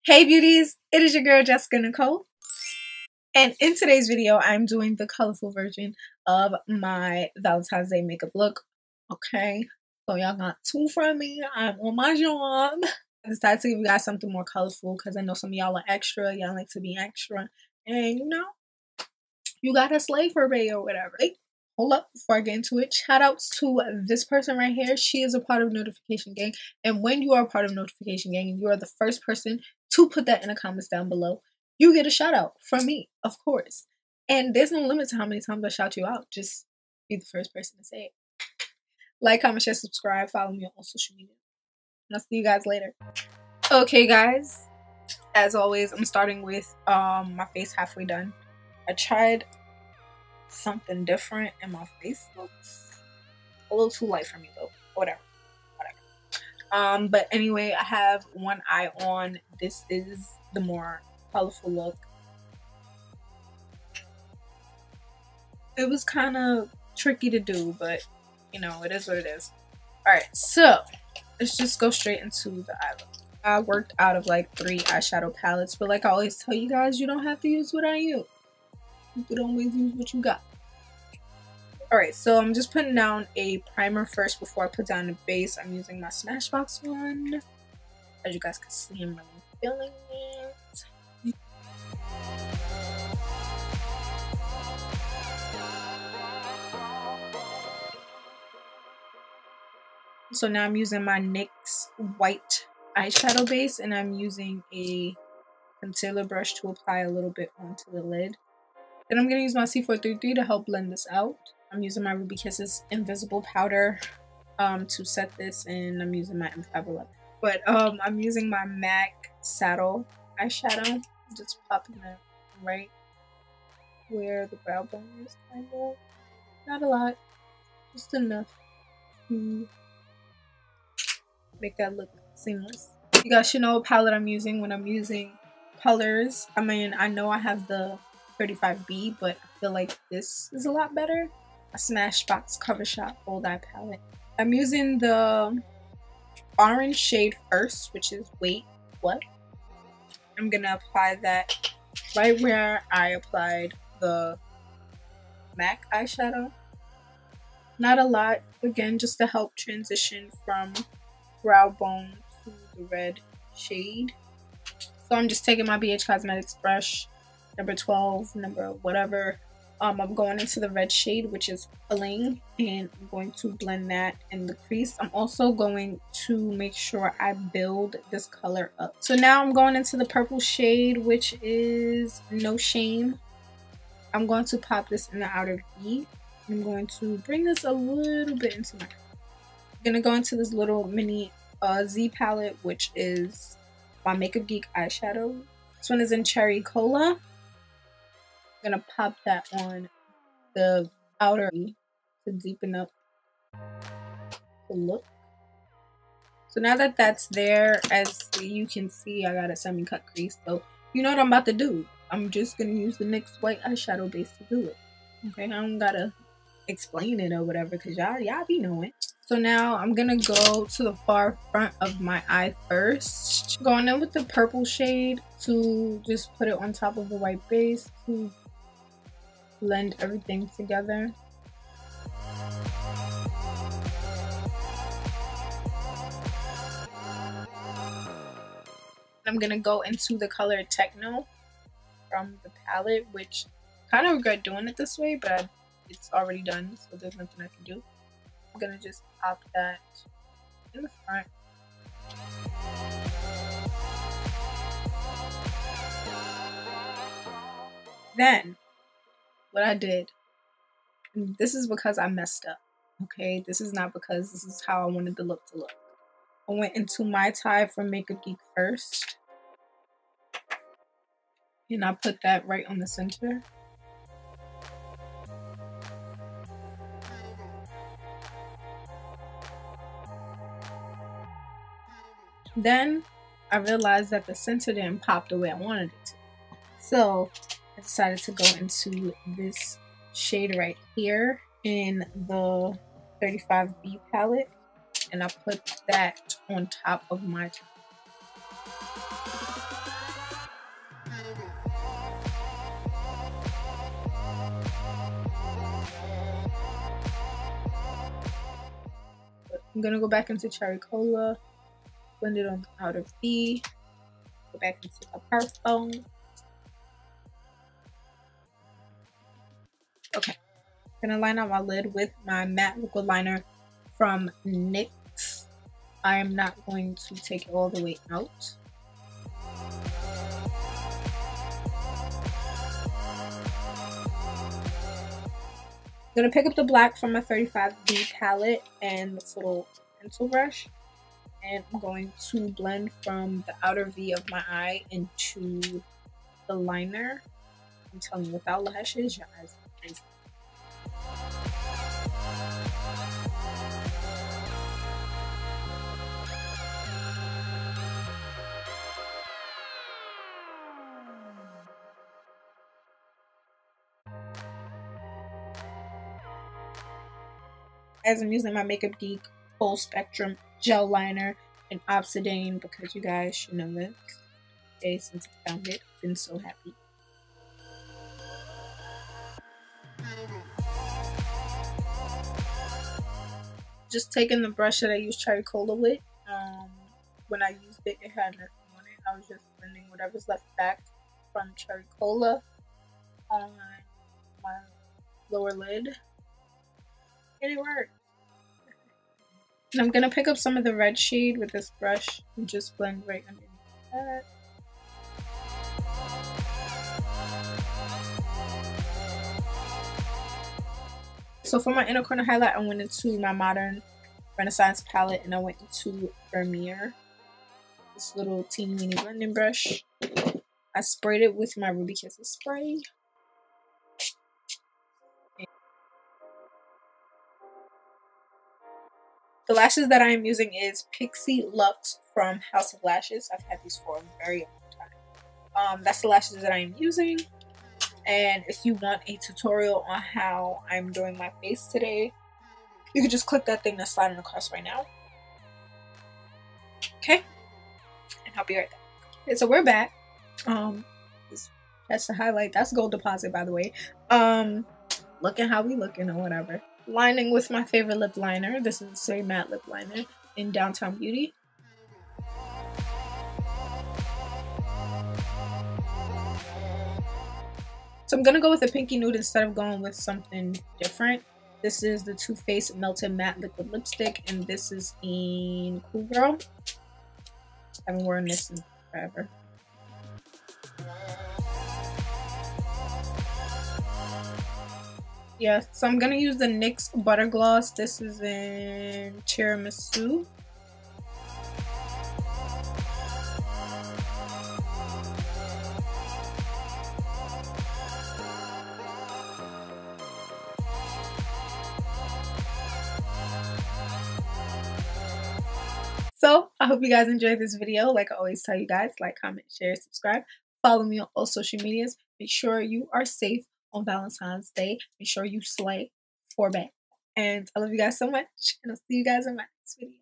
Hey beauties, it is your girl Jessica Nicole, and in today's video I'm doing the colorful version of my Valentine's Day makeup look. Okay, so y'all got two from me. I'm on my job. I decided to give you guys something more colorful because I know some of y'all are extra. Y'all like to be extra, and you know, you got a slave for me or whatever. Hey, hold up before I get into it. Shout outs to this person right here. She is a part of Notification Gang, and when you are a part of Notification Gang, you are the first person to put that in the comments down below. You get a shout out from me, of course. And there's no limit to how many times I shout you out. Just be the first person to say it. Like, comment, share, subscribe, follow me on all social media. And I'll see you guys later. Okay, guys. As always, I'm starting with my face halfway done. I tried something different and my face looks a little too light for me though. Whatever. But anyway, I have one eye on. This is the more colorful look. It was kind of tricky to do, but you know, it is what it is. Alright, so let's just go straight into the eye look. I worked out of like 3 eyeshadow palettes, but like I always tell you guys, you don't have to use what I use. You could always use what you got. Alright, so I'm just putting down a primer first before I put down the base. I'm using my Smashbox one. As you guys can see, I'm really feeling it. So now I'm using my NYX white eyeshadow base, and I'm using a concealer brush to apply a little bit onto the lid. Then I'm going to use my C433 to help blend this out. I'm using my Ruby Kisses Invisible Powder to set this, and I'm using my M511. But I'm using my MAC Saddle eyeshadow. Just popping that right where the brow bone is, kind of. Not a lot, just enough to make that look seamless. You guys should know what palette I'm using when I'm using colors. I mean, I know I have the 35B, but I feel like this is a lot better. A Smashbox Covershot Bold Eye Palette. I'm using the orange shade first, which is Wait, What? I'm gonna apply that right where I applied the MAC eyeshadow. Not a lot, again, just to help transition from brow bone to the red shade. So I'm just taking my BH Cosmetics brush, number 12, number whatever. I'm going into the red shade, which is Fling, and I'm going to blend that in the crease. I'm also going to make sure I build this color up. So now I'm going into the purple shade, which is No Shame. I'm going to pop this in the outer V. I'm going to bring this a little bit into my... I'm going to go into this little mini Z palette, which is my Makeup Geek eyeshadow. This one is in Cherry Cola. I'm gonna pop that on the outer to deepen up the look. So now that that's there, as you can see, I got a semi-cut crease. So you know what I'm about to do. I'm just gonna use the NYX white eyeshadow base to do it. Okay, I don't gotta explain it or whatever, because y'all be knowing. So now I'm gonna go to the far front of my eye first. Going in with the purple shade to just put it on top of the white base to blend everything together. I'm gonna go into the color Techno from the palette, which I kind of regret doing it this way, but it's already done, so there's nothing I can do. I'm gonna just pop that in the front. Then what I did, and this is because I messed up, okay? This is not because this is how I wanted the look to look. I went into Maitai from Makeup Geek first, and I put that right on the center. Then I realized that the center didn't pop the way I wanted it to. So I decided to go into this shade right here in the 35B palette, and I put that on top of my top. I'm gonna go back into Cherry Cola, blend it on the outer V, go back into the purple. Okay, I'm gonna line out my lid with my matte liquid liner from NYX. I am not going to take it all the way out. I'm gonna pick up the black from my 35B palette and this little pencil brush, and I'm going to blend from the outer V of my eye into the liner. I'm telling you, without lashes, your eyes are crazy. As I'm using my Makeup Geek Full Spectrum Gel Liner in Obsidian, because you guys should know this. Okay, since I found it, I've been so happy. Just taking the brush that I used Cherry Cola with. When I used it, it had nothing on it. I was just blending whatever's left back from Cherry Cola on my lower lid, and it worked. And I'm gonna pick up some of the red shade with this brush and just blend right underneath that. So for my inner corner highlight, I went into my Modern Renaissance palette and I went into Vermeer. This little teeny weeny blending brush. I sprayed it with my Ruby Kisses spray. The lashes that I am using is Pixie Luxe from House of Lashes. I've had these for a very long time. That's the lashes that I am using. And if you want a tutorial on how I'm doing my face today, you can just click that thing that's sliding across right now. Okay? And I'll be right back. Okay, so we're back. That's the highlight. That's Gold Deposit, by the way. Looking how we looking or whatever. Lining with my favorite lip liner. This is a Stay Matte lip liner in Downtown Beauty. So I'm gonna go with a pinky nude instead of going with something different. This is the Too Faced Melted Matte Liquid Lipstick, and this is in Cool Girl. I haven't worn this in forever. Yeah, so I'm gonna use the NYX Butter Gloss. This is in Tiramisu. So I hope you guys enjoyed this video. Like I always tell you guys, like, comment, share, subscribe. Follow me on all social medias. Make sure you are safe on Valentine's Day. Make sure you slay for bad. And I love you guys so much. And I'll see you guys in my next video.